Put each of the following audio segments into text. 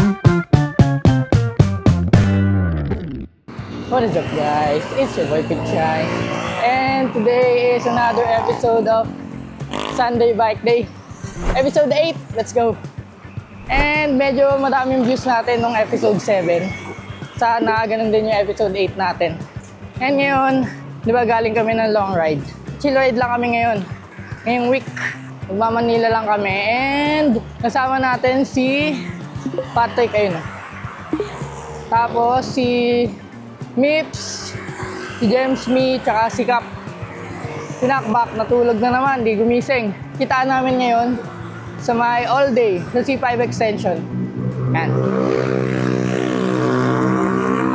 What is up guys? It's your boy Pichay. And today is another episode of Sunday Bike Day. Episode 8, let's go! And medyo madaming views natin nung episode 7. Sana ganun din yung episode 8 natin. And ngayon, di ba galing kami ng long ride? Chill ride lang kami ngayon. Ngayong week, magmamanila lang kami. And kasama natin si Patrick, ayun. Tapos si Mips, si James Me, tsaka si Cap. Sinakbak, natulog na naman, di gumising. Kitaan namin ngayon sa may all day, sa C5 extension. Yan.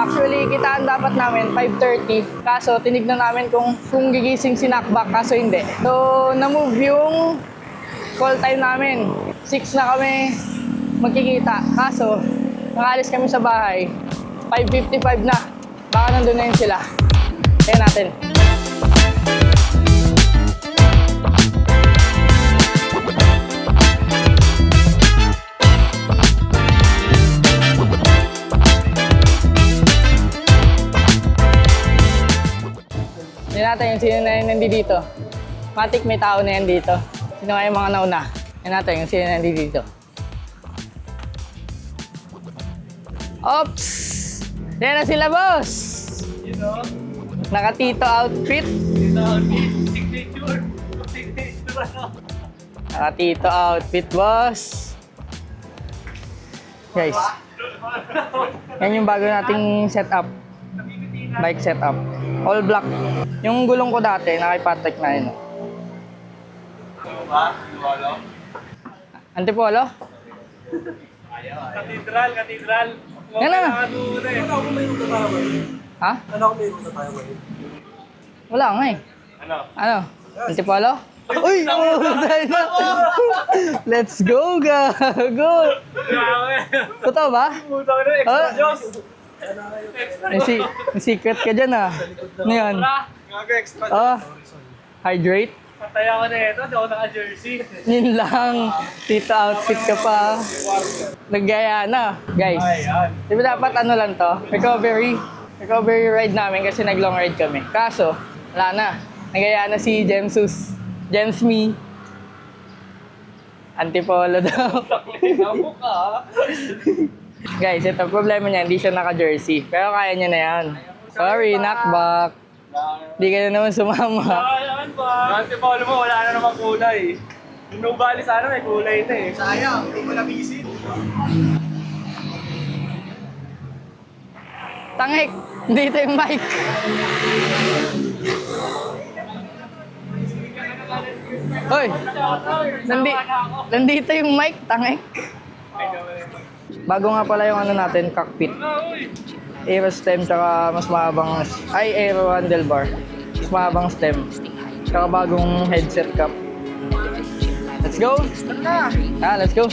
Actually, kitaan dapat namin 5:30. Kaso, tinignan namin kung gigising si Nakbak, kaso hindi. So, na-move yung call time namin. 6 na kami magkikita. Kaso, nakalis kami sa bahay. 5:55 na. Baka nandun na yun sila. Kaya natin. Hindi natin yung sino na yung nandito. Matik may tao na yan dito. Sino nga yung mga nauna? Hindi natin yung sino na nandito. Ops! Yan na sila, boss! You know? Naka-tito outfit. Tito outfit. Signature. Signature ano? Naka-tito outfit, boss. Guys, yan yung bago nating setup. Bike setup. All black. Yung gulong ko dati, naka-Patrick na yun. Ano ba? Luwalo? Antipolo? Katedral, katedral. Yan na. Ano ako may ruta tayo ngayon? Ha? Ano ako may ruta tayo ngayon? Wala nga eh. Ano? Ano? Antipolo? Uy! Oh, na. Let's go, gago! Grabe! Totoo ba? Puta ko na, extra Diyos! May secret ka dyan ah. Ano yan? Gago, extra Diyos. Oh, hydrate? Patay ako na ito, di ako naka-jersey. Yun lang. Tito outfit ka pa. Naggaya na. Guys, Ayan. di ba dapat ano lang to? Recovery. Recovery ride namin kasi nag-long ride kami. Kaso, wala na. Nagaya na si James Me. Antipolo daw. Nabuk ka. Guys, ito problema niya, hindi siya naka-jersey. Pero kaya niya na yan. Sorry, knockback. Hindi ka na naman sumama. Ayan ba? Dante Paulo mo, wala na namang kulay. Yung nubali sana may kulay na eh. Sayang, hindi mo nabisin. Tangik! Dito yung mic. Hoy! Nandito yung mic, tangik. Bago nga pala yung ano natin, cockpit. Aero stem, tsaka mas mahabang, aero handlebar. Mas mahabang stem. Tsaka bagong headset cap. Let's go! Let's go!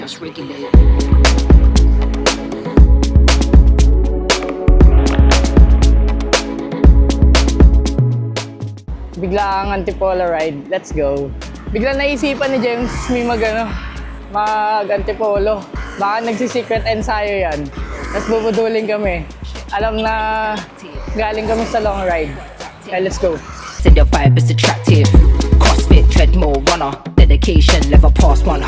Bigla ang Antipolo ride. Let's go. Bigla naisipan ni James mag-Antipolo. Baka nagsi-secret ensayo yan. Tapos bubudulin kami. Alam na galing kami sa long ride. Okay, let's go. Said your vibe is attractive. CrossFit, treadmill, runner. Dedication, never past 100.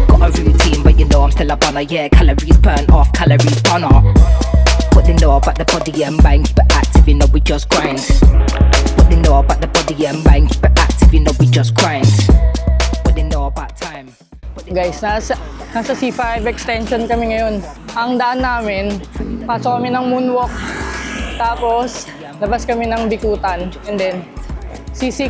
Got a routine, but you know I'm still a bunner. Yeah, calories burn off, calories burn up. What they know about the body and mind, keep it active, you know we just grind. What they know about the body and mind, keep it active, you know we just grind. What they know about time. Guys, nasa C5 extension kami ngayon. Ang daan namin, pasok kami ng moonwalk. Tapos, labas kami ng bikutan. And then, C6.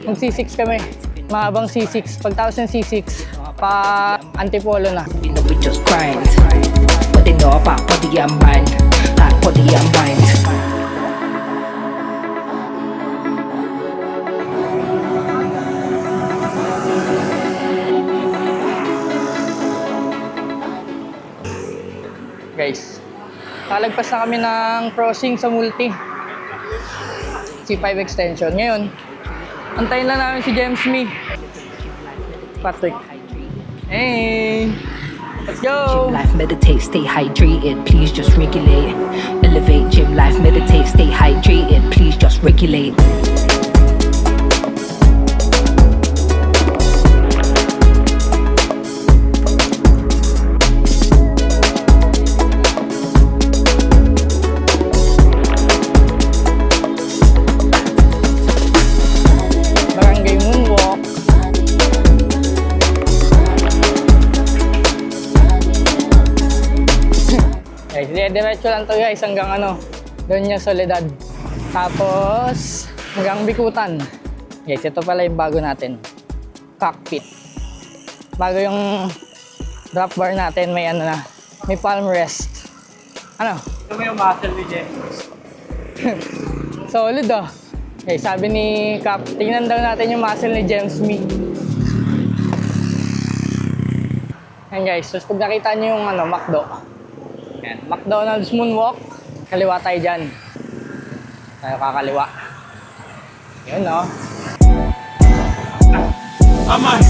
Mag-C6 kami. Mahabang C6. Pagtapos ng C6, pa Antipolo na. You know we just grind. What they know about body and mind, like body and mind. Guys, kalagpas na kami ng crossing sa multi. C5 extension. Ngayon, antayin lang namin si James Me. Patrick. Hey! Let's go! Gym life, meditate, stay hydrated, please just regulate. Elevate, gym life, meditate, stay hydrated, please just regulate. Barangay Moonwalk. Guys, diretso lang to guys hanggang doon niya Soledad. Tapos hanggang Bikutan. Guys, ito pala yung bago natin. Cockpit. Bago yung drop bar natin, may may palm rest. Ito mo yung muscle ni James. Solid ah. Okay, sabi ni Cap, tingnan daw natin yung muscle ni James Me. Yan guys, so pag nakita nyo yung McDo. Yan, McDonald's Moonwalk. Kaliwa tayo dyan. Tayo kakaliwa. Yun no. I might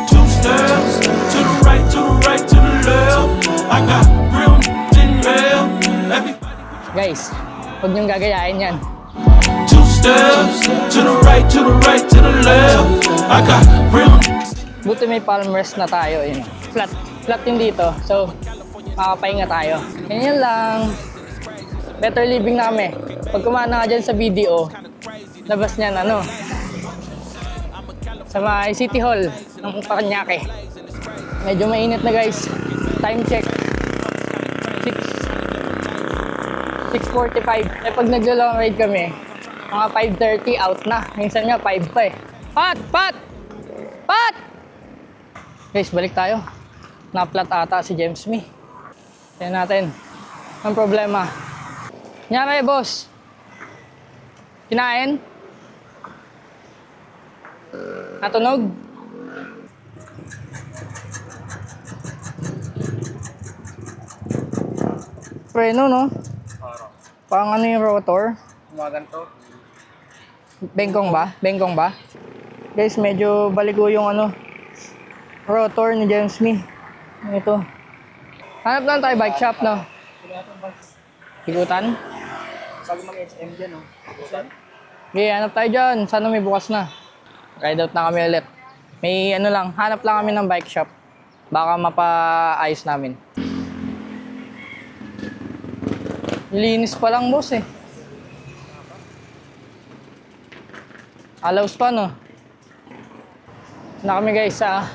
two steps to the right, to the right, to the left. I got real in hell. Everybody. Guys, huwag nyong gagayain yan. Two steps to the right, to the right, to the left. I got real. Buti may palm rest na tayo. Yun. Flat yung dito. So, makakapahinga tayo. Ganyan lang. Better living na kami. Pag kumana ka dyan sa video, labas niyan sa may City Hall ng Paranaque. Medyo mainit na guys. Time check. 6:45. Eh pag naglo-long ride kami, mga 5:30 out na. Minsan nga 5 pa eh. Pat! Guys, balik tayo. Na-flat ata si James Me. Tignan natin. Ang problema. Nyari, boss. Kinain? Natunog? Preno, no? Parang yung rotor. Gumaganto. Bengkong ba? Guys, medyo baligo yung rotor ni James Me. Ito. Hanap lang tayo bike shop, no? Higutan? Sabi mag-SM dyan, no? Okay, hanap tayo dyan. Sana may bukas na. Ride out na kami ulit. May hanap lang kami ng bike shop. Baka mapaayos namin. Linis pa lang, boss eh. Alaws pa, no? Na kami guys sa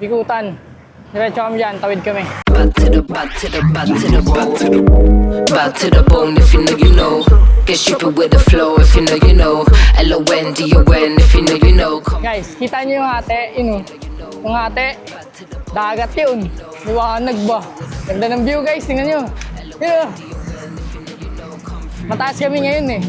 Bikutan. Diretso kami dyan, tawid kami. Bad to the bad to the bad to the bone. Bad to the bone if you know you know. Get stupid with the flow if you know you know. LONDON if you know you know. Guys, kita niyo yung ate, yung ate, dagat yun. Liwanag ba? Ganda ng view guys, tingnan nyo. Yeah. Mataas kami ngayon eh.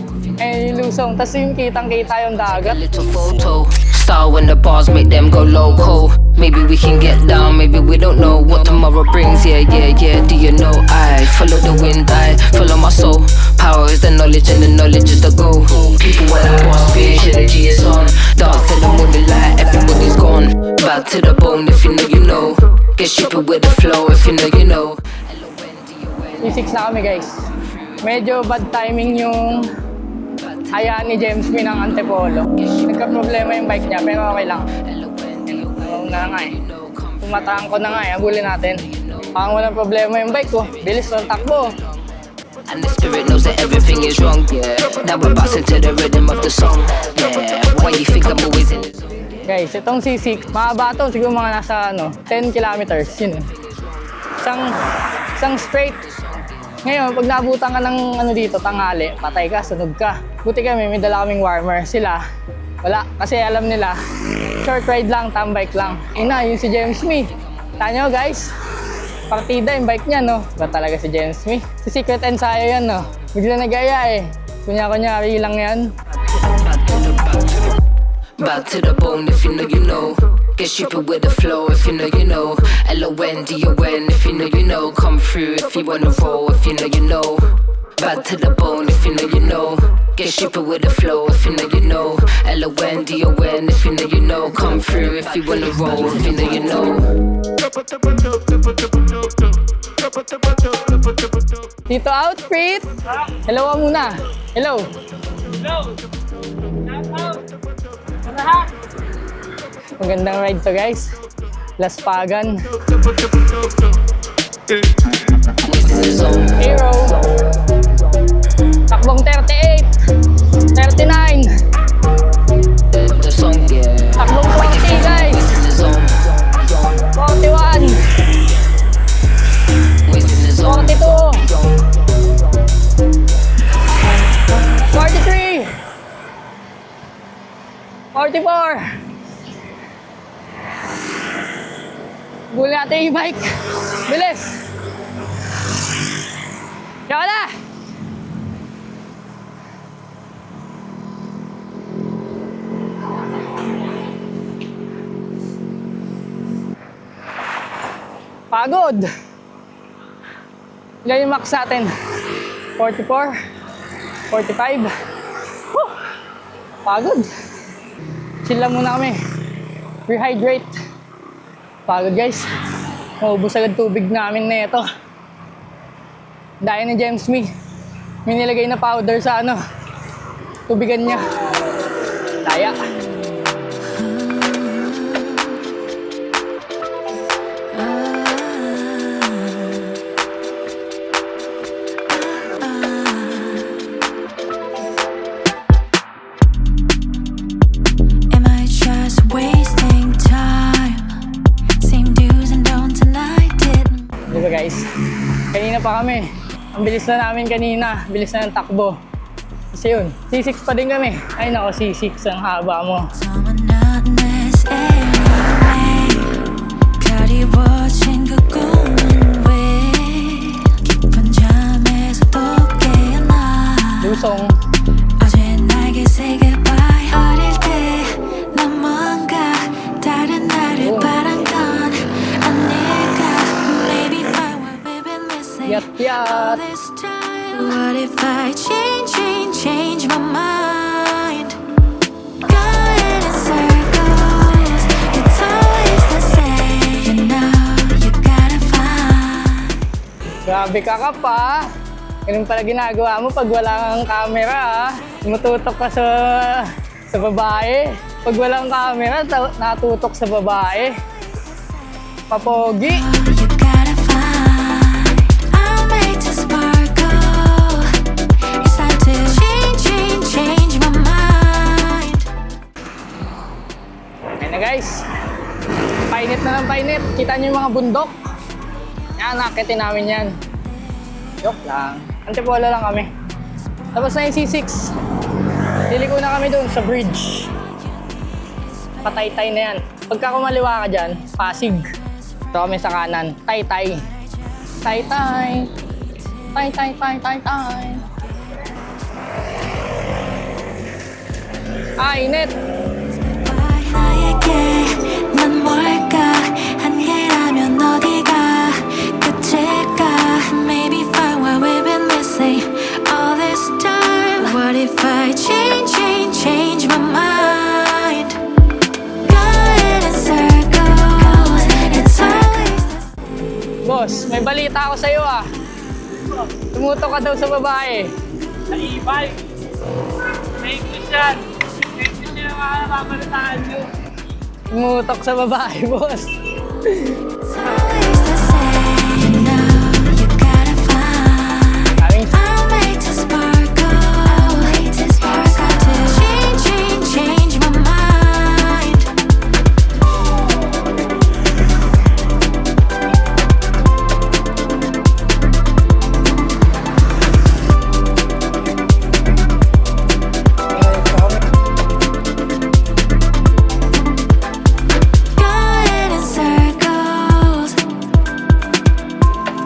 Yung Lusong, tas yung kitang-kita yung dagat. Little photo. Star when the bars make them go loco. Maybe we can get down, maybe we don't know what tomorrow brings. Yeah. Do you know I follow the wind, I follow my soul. Power is the knowledge and the knowledge is the goal. People when I boss bitch, energy is on. Dance till the morning light, everybody's gone. Bad to the bone if you know you know. Get stupid with the flow if you know you know. E6 na kami guys. Medyo bad timing yung hayaan ni James Me ng Antipolo. Nagka-problema yung bike niya pero okay lang. Na nga eh. Tumataan ko na nga eh. Habulin natin. Parang walang problema yung bike ko. Bilis ng takbo. And the spirit knows that everything is wrong, yeah. Now we're bouncing to the rhythm of the song, yeah. Why you think I'm always in the zone? Guys, itong C6, mahaba to. Siguro mga nasa 10 kilometers. Yun eh. Isang straight. Ngayon, pag naabutan ka ng dito, tanghali, patay ka, sunog ka. Buti kami, may dala kaming warmer. Sila, wala. Kasi alam nila, short ride lang, tambike lang. Yun si James Me. Tanyo guys, partida yung bike niya, no? Ba talaga si James Me? Si Secret Ensayo yan, no? Bigla nagaya eh. Kunya-kunyari lang yan. Bad to the bone if you know you know. Get stupid with the flow if you know you know. LONDON if you know you know. Come through if you wanna roll if you know you know. Bad to the bone if you know you know. Get stupid with the flow if you know you know. LON, if you know you know. Come through if you wanna roll if you know you know. Dito outfit. Hello ka muna. Hello. Magandang ride to guys. Las Pagan. Hero. Takbong 38. 39. The song, yeah. Takbong 40 guys. 41. 42. 43. 44. Guli natin yung bike. Bilis. Kaya na. Pagod. Ilan yung max natin? 44. 45. Woo! Pagod. Chill lang muna kami. Rehydrate. Pagod guys. Maubos agad tubig namin na ito. Dahil ni James Me. May nilagay na powder sa ano. Tubigan niya. Daya. Am I just wasting time? Same do's and don'ts and I didn't. Diba guys? Kanina pa kami. Ang bilis na namin kanina. Bilis na ng takbo. Kasi yun, C6 pa din kami. Ay nako, C6 ang haba mo. So monotonous anyway. 그리워진 그 꿈은 왜 깊은 잠에서 또 깨어나. Lusong. 어제 날개 say goodbye. 어릴 때 난 뭔가 다른 나를 바란 건 아닐까. Maybe find what we've been missing Yat all yat. this time. What if I change my mind? Going in circles, it's always the same. You know you gotta find. Grabe ka ka pa. Ganun pala ginagawa mo pag wala kang camera. Tumututok ka sa babae. Pag walang camera, natutok sa babae. Papogi. You gotta find. I'll make to sparkle. It's time to change my mind. Ayan na guys. Painit na ng painit. Kita niyo yung mga bundok. Yan, nakitin namin yan. Joke lang. Antipolo lang kami. Tapos na yung C6. Liliko na kami dun sa bridge. Pataytay na yan. Pagka kumaliwa ka dyan, Pasig. Ito kami sa kanan. Taytay. Taytay. Taytay. Init. 나에게 난 뭘까 한계라면 어디가 끝일까 Maybe find what we've been missing all this time What if I change my mind Going in circles It's always the Boss, may balita ako sa'yo ah. Tumutok ka daw sa babae. Sa e-bike. Fake news yan. Fake news yan ang mga napapalitaan nyo. Tumutok sa babae, boss. It's always the same You know you gotta find Kaming I'll make to sparkle. I'll make to sparkle. To change my mind. Going in circles.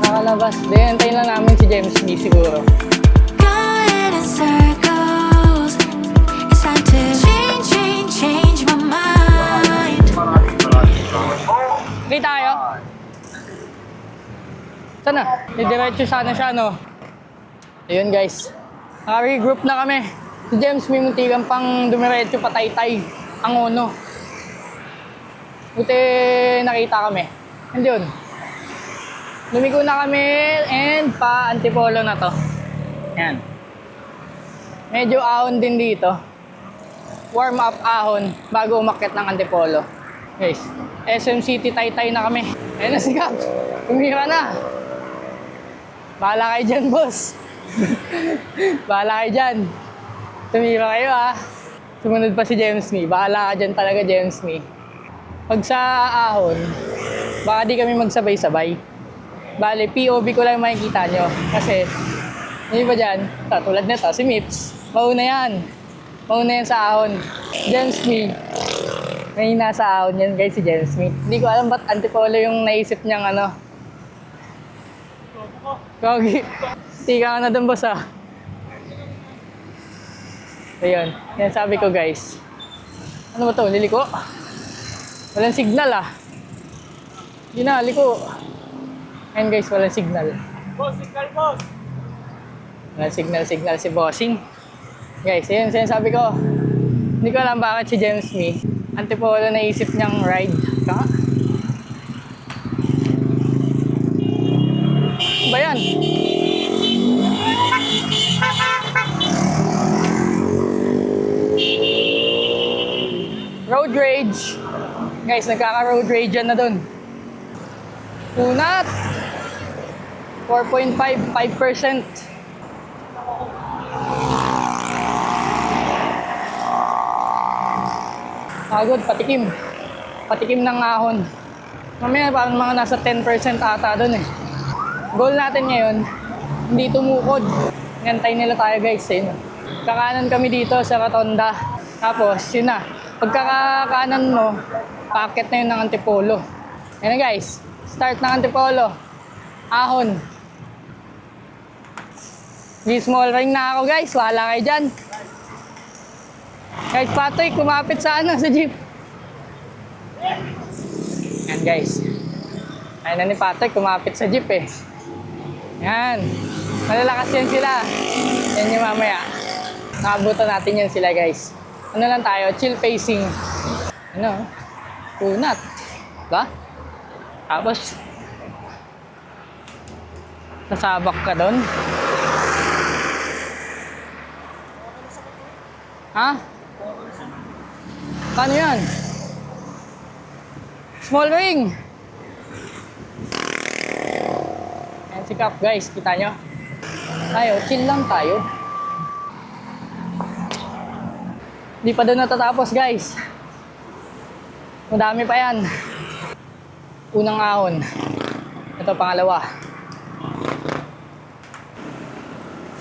nakalabas. Then, antayin lang namin si James B siguro. Going in circles. It's time to change my mind. Okay tayo? Sana, didiretso sana siya, no? Ayun guys, naka-regroup na kami. Si James may muntikan pang dumiretso patay-tay ang uno. Buti nakita kami. And yun, lumigo na kami and pa-antipolo na to. Yan. Medyo ahon din dito. Warm up ahon bago umakyat ng antipolo. Guys, SM City Taytay na kami. Ayun na si Cap. Tumira na. Bahala kayo dyan, boss. Bahala kayo dyan. Tumira kayo ah. Sumunod pa si James Me. Bahala ka dyan talaga, James Me. Pag sa ahon, baka di kami magsabay-sabay. Bale, POV ko lang makikita nyo. Kasi, hindi ba dyan? Tulad nito, si Mips. Mauna yan. Mauna yan sa ahon. James Me. May nasa ahon yan guys, si James Me. Hindi ko alam ba't antipolo yung naisip niyang ano. Gogi. Tika ka na dun, boss ah. Ayun. Yan sabi ko guys. Ano ba to? Liliko? Walang signal ah. Hindi na, liko. Ayun guys, walang signal. Boss, signal, boss! Walang signal si bossing. Guys, ayun sinasabi ko. Hindi ko alam bakit si James Me. Antipolo naisip niyang ride. Ka? Ba yan? Road rage. Guys, nagkaka-road rage yan na dun. Unat! 4.5%. Pagod, patikim. Patikim ng ahon. Mamaya parang mga nasa 10% ata dun eh. Goal natin ngayon, hindi tumukod. Ngantay nila tayo guys eh. Kakanan kami dito sa Rotonda. Tapos, yun na. Pagkakakanan mo, packet na yun ng antipolo. Yan na guys. Start ng antipolo. Ahon. Small ring na ako guys. Wala kayo dyan. Guys, Patrick, kumapit sa ano, sa jeep. Yan guys. Ayun na ni Patrick, kumapit sa jeep eh. Yan. Malalakas yan sila. Yan yung mamaya. Nakabutan natin yan sila guys. Ano lang tayo, chill pacing. Ano? Kunat. Diba? Tapos, nasabak ka doon. Ha? Paano yan? Small ring. Ayan si Cap guys, kita nyo? Tayo, chill lang tayo. Hindi pa doon natatapos guys. Madami pa yan. Unang ahon. Ito pangalawa.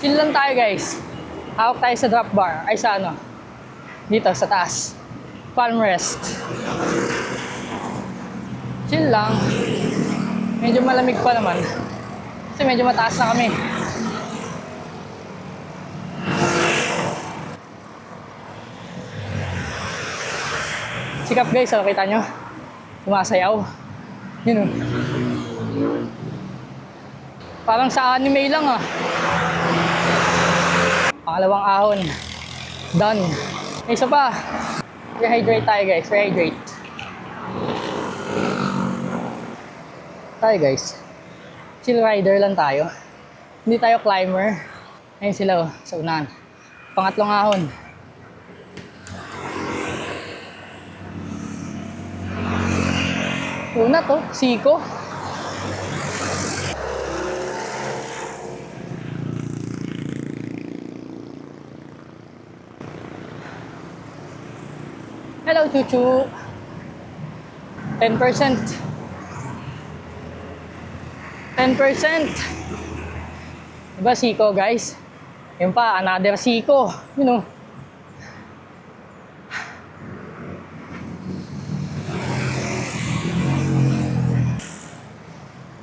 Chill lang tayo guys. Hawak tayo sa drop bar. Ay sa ano? Dito sa taas. Palm rest. Chill lang. Medyo malamig pa naman. Kasi medyo mataas na kami. Sikap guys, oh, kita nyo? Sumasayaw. Yun oh. Parang sa anime lang ah. Pangalawang ahon. Done. Isa pa. Rehydrate tayo guys, rehydrate. Tayo guys. Chill rider lang tayo. Hindi tayo climber. Ayun sila oh, sa unahan. Pangatlong ahon. Una to, siko. Hello, Chuchu. 10%. 10%. Diba siko, guys? Yun pa, another siko. You know.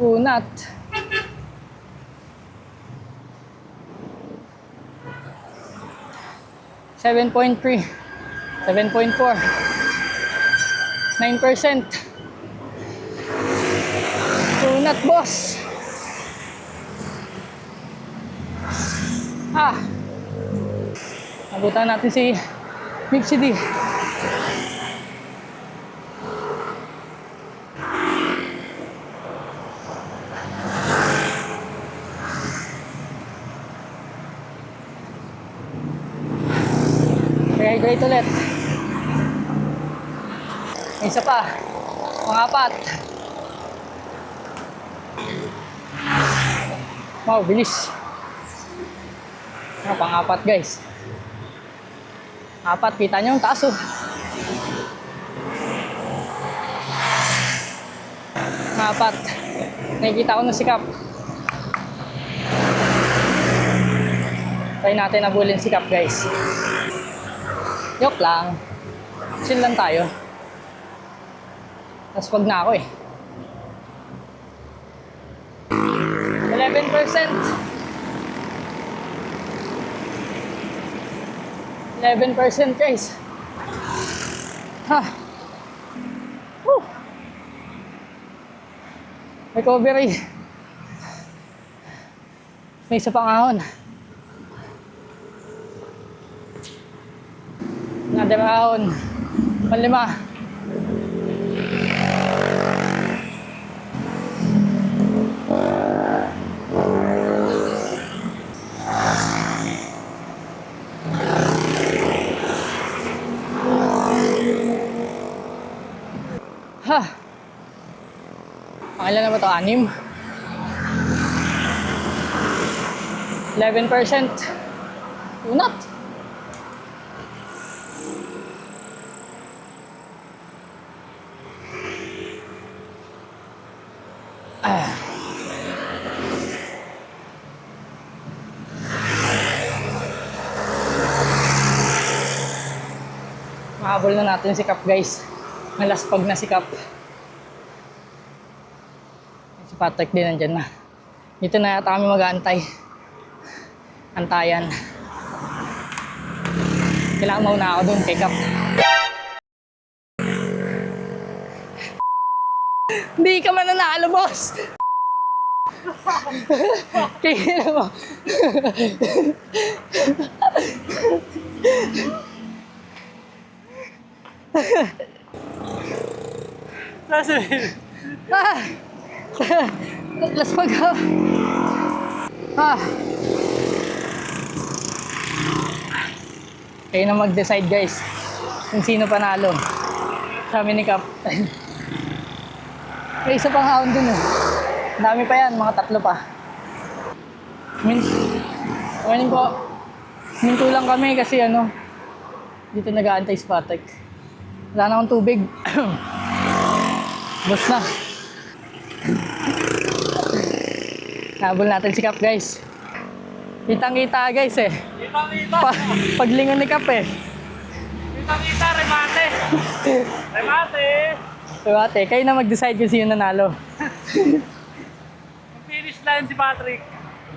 Unat. $7.3. 7.4. 9%. Unat, boss. Ah! Nabutan natin si Mixie D. Hydrate ulit. May isa pa. Pang-apat. Wow, bilis. Pang-apat guys. Apat, kita nyo yung taas oh. Apat. Nakikita ko na sikap. Try natin nabulin sikap guys. Joke lang. Chill lang tayo. Tapos wag na ako eh. 11%. 11% guys. Ha. Woo. Recovery. May isa pang ahon. Another ahon. Panlima. Ha. Pangilan na ba ito? 6? 11%. Unat. Mahabol na natin si Cap guys. Malaspag na si Cap. Si Patrick din nandyan na. Dito na yata kami mag-aantay. Antayan. Kailangan mauna ako dun kay Cap. Hindi ka mananalo, boss! Kaya mo. Sasabihin. Ah! Laspag ka. Ah! Kayo na mag-decide guys kung sino panalo. Sabi ni Cap. May isa pang haon dun eh. Dami pa yan, mga 3 pa. Morning po. Minto lang kami kasi ano, dito nag-aantay si Patrick. Wala na akong tubig. Boss na. Habol natin si Cap guys. Kitang-kita guys eh. Kitang-kita. Paglingon ni Cap eh. Kitang-kita, remate. Remate. So ate, kayo na mag-decide kung sino nanalo. Finish line si Patrick.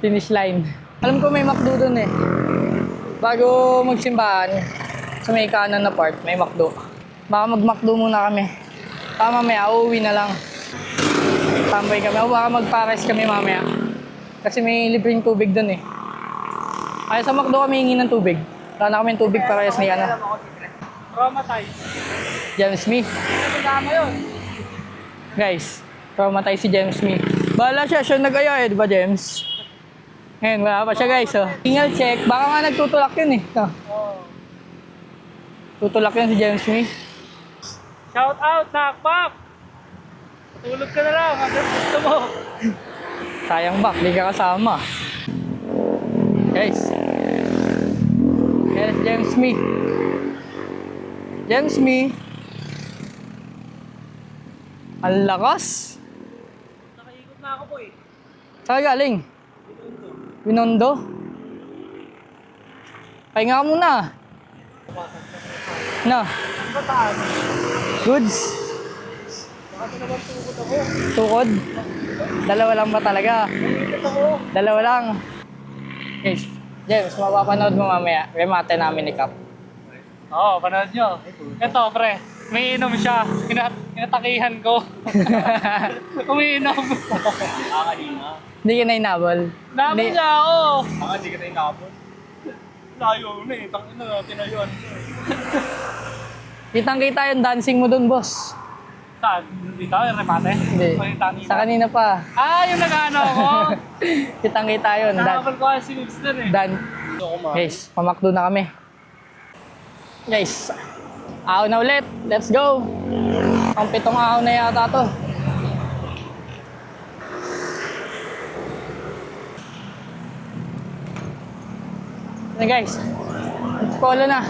Finish line. Alam ko may McDo dun eh. Bago magsimbahan, sa may kanan na part, may McDo. Baka mag-McDo muna kami. Baka mamaya, uuwi na lang. Tambay kami. O baka mag-pares kami mamaya. Kasi may libreng tubig dun eh. Kaya sa McDo kami hingi ng tubig. Wala na kami ng tubig para ni ano. Traumatized. James Smith. Kasama yun. Guys, traumatized si James Smith. Bahala siya, siya nag-aya eh, di ba James? Ngayon, wala pa siya guys. Oh. Single check, baka nga nagtutulak yun eh. Oh. Tutulak yun si James Smith. Shout out, Nakpak! Tulog ka na lang, hanggang gusto mo. Sayang bak, di ka kasama. Guys. Here's James Smith. James Smith. Ang lakas. Nakaikot na ako po eh. Saan galing? Binondo. Pahinga ka muna. Na. Bataan. Goods. Baka naman tukot ako. Tukod. Dalawa lang ba talaga? Tukot ako. Dalawa lang. Guys, James, mapapanood mo mamaya. Remate namin ni Cap. Oo, panood nyo. Ito, pre. May inom siya. Inatakihan ko. Umiinom. Hindi ka na inabol. Namin Hindi. siya ako. Baka di ka tayo nakapon. Layo na eh. Tangin na, tinayuan. Kitang-kita yung dancing mo dun, boss. Saan? Dito? Yung remate? Hindi. Sa Sa kanina pa. yung nag-ano ako. Kitang-kita yun. Nakapal ko kasi si Migs dun eh. Dan. Guys, pamakdo na kami. Guys, ahon na ulit. Let's go. Ang 7 ahon na yata to. Na guys, polo na.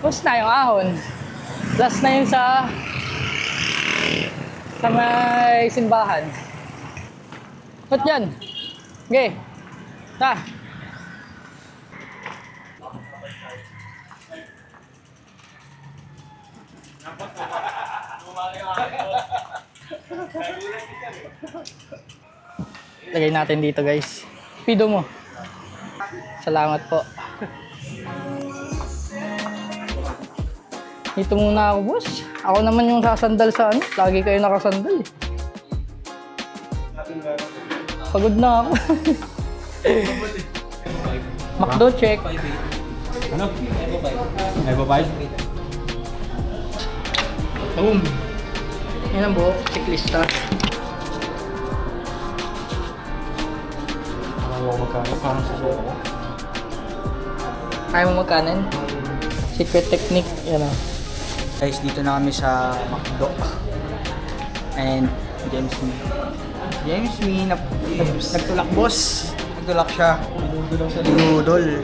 Tapos na yung ahon. Last na yun sa may simbahan. Ba't yan? Okay. Ta. Lagay natin dito guys. Pido mo. Salamat po. Dito muna ako, boss. Ako naman yung sasandal sa ano. Lagi kayo nakasandal eh. Pagod na ako. McDo check. Ano? Evo 5? Boom. Yan ang buhok. Checklista. Parang susuko. Kaya mo magkanan? Secret technique. Yan o. Guys, dito na kami sa McDo. And James Me, nagtulak boss. Nagtulak siya. Dinudol.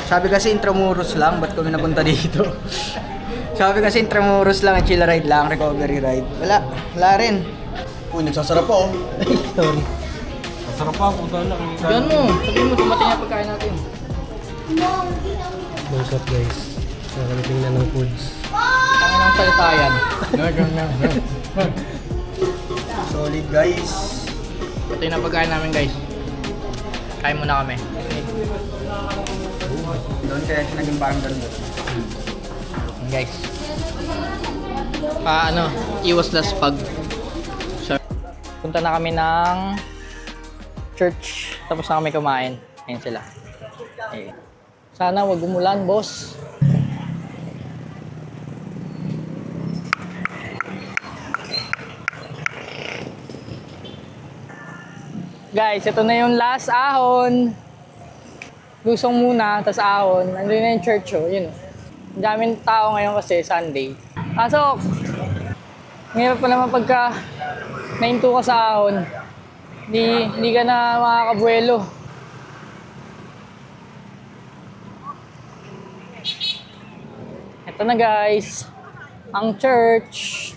Sabi kasi Intramuros lang, ba't kami napunta dito? Sabi kasi Intramuros lang, chill ride lang, recovery ride. Wala rin. Uy, nagsasarap pa oh. Sorry. Sarap pa, puta lang. Yan mo. Sabihin mo, dumating yung pagkain natin. What's up guys? Nakaliting na ng foods. Ang ng salitayan. Solid guys. Ito yung pagkain namin guys. Kain muna kami. Doon kaya siya naging parang ganun. Guys. Iwas las pag. So, punta na kami ng church. Tapos na kami kumain. Ayan sila. Ayan. Sana wag umulan, boss. Guys, ito na yung last ahon. Lusong muna, tas ahon. Nandun na yung church, oh. Yun. Ang daming tao ngayon kasi Sunday. Pasok! Ngayon pa naman pagka nainto ka sa ahon, hindi ka na makakabuelo. Ito na guys, ang church.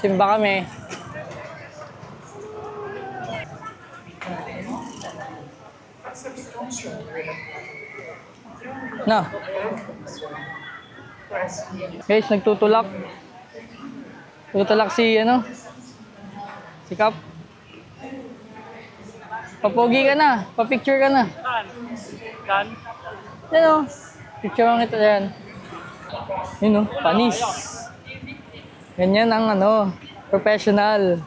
Simba kami. Na. Guys, nagtutulak. Tutulak si si Kap. Papogi ka na, papicture ka na. Yan. Yan o. Picture ang ito yan. Yun o, panis. Ganyan ang professional.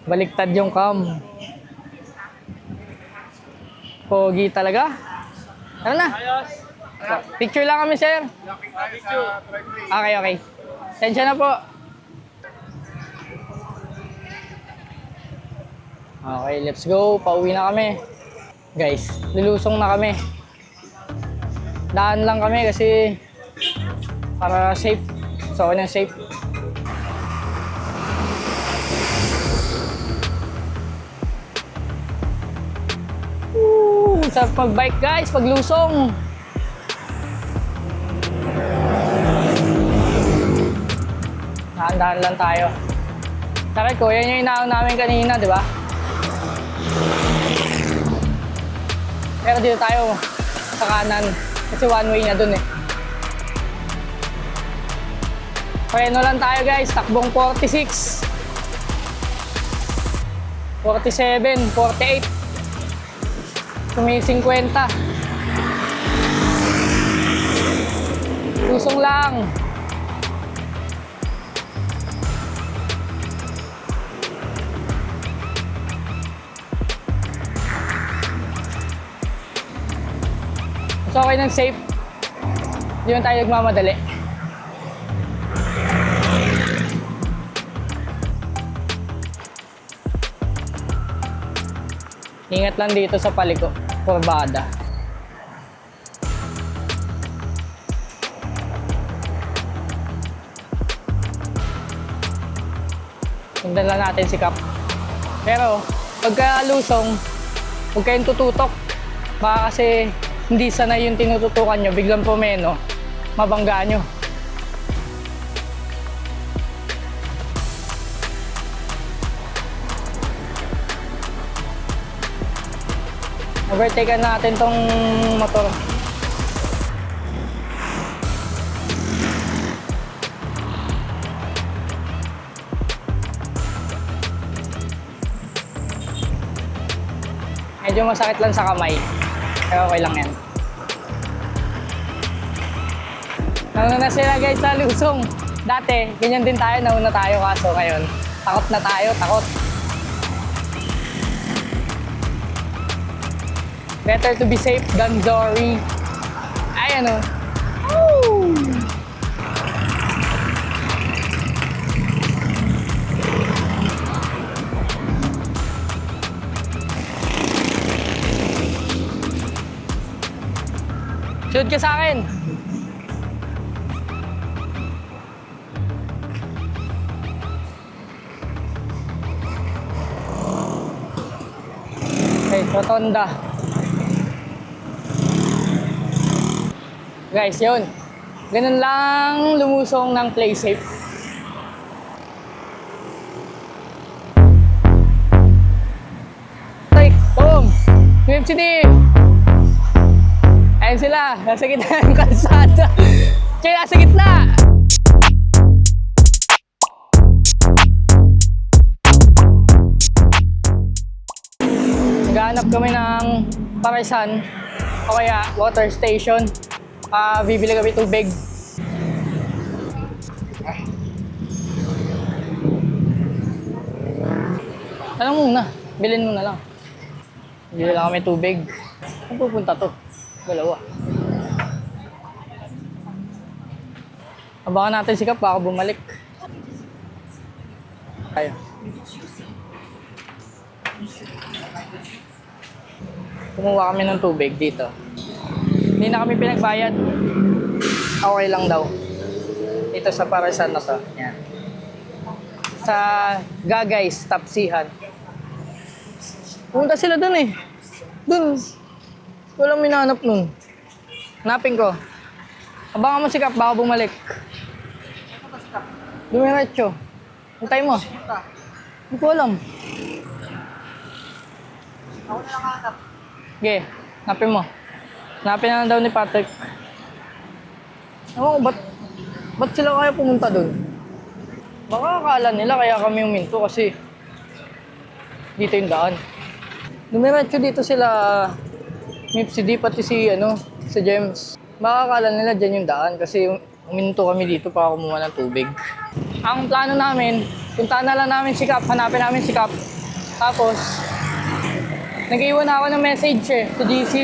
Baliktad yung cam. Pogi talaga. Tara na. Picture lang kami, sir. Okay. Tensya na po. Okay, let's go. Pauwi na kami. Guys, lilusong na kami. Daan lang kami kasi para safe. So, ako na safe. Woo! Sarap mag-bike guys, paglusong. Dahan-dahan lang tayo. Sakit ko, yan yung inaon namin kanina, di ba? Pero dito tayo sa kanan kasi one way na dun eh. Preno lang tayo guys, takbong 46, 47, 48, sumi 50. Lusong lang. So okay ng safe. Hindi man tayo nagmamadali. Ingat lang dito sa paliko. Kurbada. Sundan lang natin si Cap. Pero, pagka lusong, huwag kayong tututok. Baka kasi hindi sanay yung tinututukan nyo, biglang pumeno, mabangga nyo. Overtakean natin tong motor. Medyo masakit lang sa kamay. Pero okay lang yan. Nauna na sila guys sa lusong. Dati, ganyan din tayo. Nauna tayo kaso ngayon. Takot na tayo, takot. Better to be safe than sorry. Ayan o. Woo! Shoot ka sa akin. Okay, rotonda. Guys, yun. Ganun lang lumusong ng play safe. Take, boom! UMCD! Ayun sila, nasa gitna ng kalsada. Kaya nasa gitna! Naghahanap kami ng Parisan o kaya water station. Bibili kami tubig. Alam mo na, bilhin mo na lang. Bili lang kami tubig. Saan pupunta to? Dalawa. Abangan natin si Cap, baka bumalik. Tayo. Kumuha kami ng tubig dito. Hindi na kami pinagbayad. Okay lang daw. Dito sa Parisan na to. Yan. Sa Gagay's Tapsihan. Pumunta sila dun eh. Dun. Walang minanap nun. Hanapin ko. Abangan mo si Cap, baka bumalik. Dumiretso. Hintay mo. Hindi ko alam. Ako na lang hanap. Sige, hanapin mo. Hanapin na lang daw ni Patrick. Ewan ko, ba't sila kaya pumunta dun? Baka akala nila kaya kami huminto kasi dito yung daan. Dumiretso dito sila MIPCD pati si James. Baka akala nila dyan yung daan kasi huminto kami dito para kumuha ng tubig. Ang plano namin, puntahan na lang namin si Cap, hanapin namin si Cap. Tapos, nag-iwan ako ng message sa GC.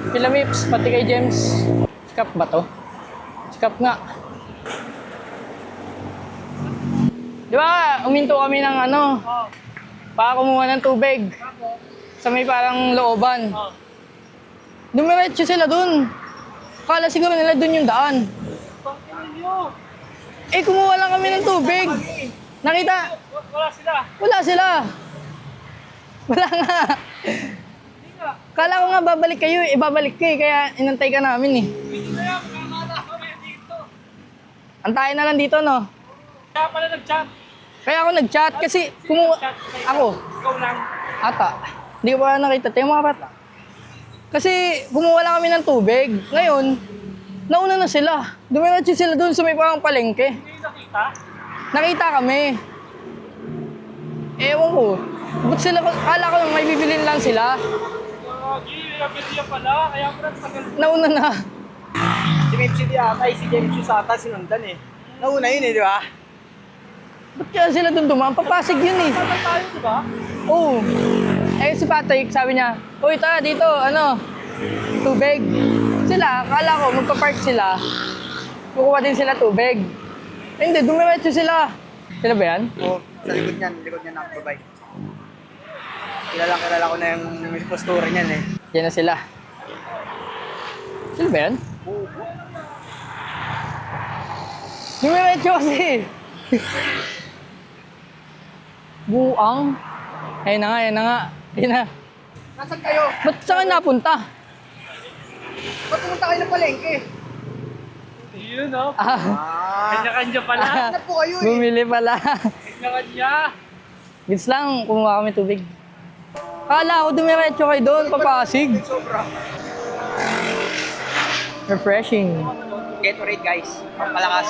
Kila Mips, pati kay James. Si Cap ba to? Si Cap nga. Di ba, uminto kami ng para kumuha ng tubig. Sa may parang looban. Dumiretso sila dun. Akala siguro nila dun yung daan. Kumuha lang kami ng tubig. Nakita? Wala sila. Wala sila. Wala nga. Kala ko nga babalik kayo babalik ka kaya inantay ka namin eh. Antayin na lang dito, no? Kaya pala nag-chat. Kaya ako nag-chat kasi ako. Ikaw lang. Ata. Hindi ko pa nakita. Tayo mga bata. Kasi kumuha lang kami ng tubig. Ngayon, nauna na sila. Dumiretso sila doon sa may parang palengke. Hindi nakita? Nakita kami. Ewan ko. Ba't sila, kala ko lang may bibilin lang sila. Nabili pala. Kaya pala tagal. Nauna na. Si MIPCD ata, si James yung ata sinundan eh. Nauna yun eh, di ba? Ba't kaya sila doon dumaan? Papasig yun eh. Tagal tayo, di ba? Oo. Si Patrick, sabi niya, uy, tara dito, tubig. Kasi sila. Akala ko magpa-park sila. Kukuha din sila tubig. Hindi, dumiretso sila. Sila ba yan? O, sa likod niyan nakababay. Kilala ko na yung postura niyan eh. Yan na sila. Sila ba yan? Dumiretso kasi. Buang. Ayun na nga, ayun na nga. Ayun na. Nasaan kayo? Ba't saan napunta? Ba't pumunta kayo ng palengke? Yun, no? Ah, Kanya-kanya pala. Hanap po kayo eh. bumili pala. Kanya-kanya. Gits lang, kumuha kami tubig. Kala ko dumiretso kayo doon, papasig. Sobra. Refreshing. Gatorade guys. Pampalakas.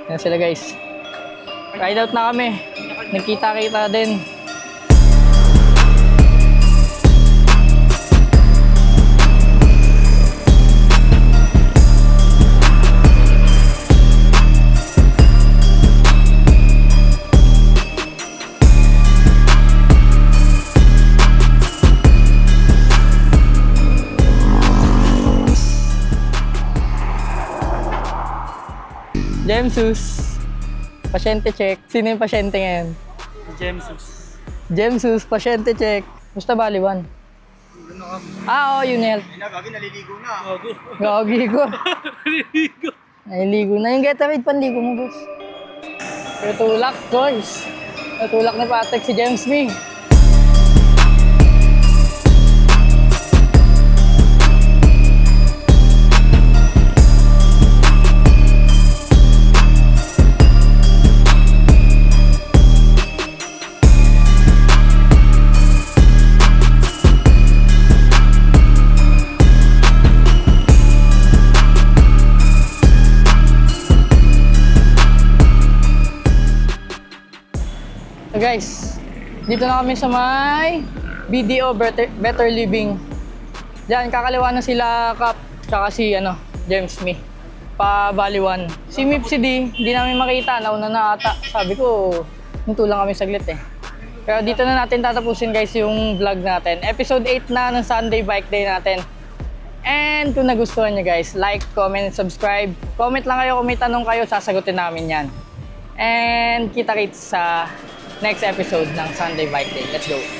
Yan sila guys. Ride out na kami. Nagkita-kita din. Jemsus. Pasyente check. Sino yung pasyente ngayon? Jemsus. Jemsus, pasyente check. Musta Baliwan? Oo, yun na. Ay na, gagi, naliligo na. Gagi ko. Naliligo na. Yung Gatorade, panligo mo, boss. Tutulak, guys. Tutulak ni Patrick si James Me. So guys, dito na kami sa may BDO Better Living. Diyan, kakaliwa na sila Cap, tsaka si James Me. Pa Baliwan. Si Mipsy D, hindi namin makita, nauna na ata. Sabi ko, hinto lang kami saglit eh. Pero dito na natin tatapusin guys yung vlog natin. Episode 8 na ng Sunday Bike Day natin. And kung nagustuhan nyo guys, like, comment, and subscribe. Comment lang kayo kung may tanong kayo, sasagutin namin yan. And kita-kits sa next episode ng Sunday Bike Day. Let's go!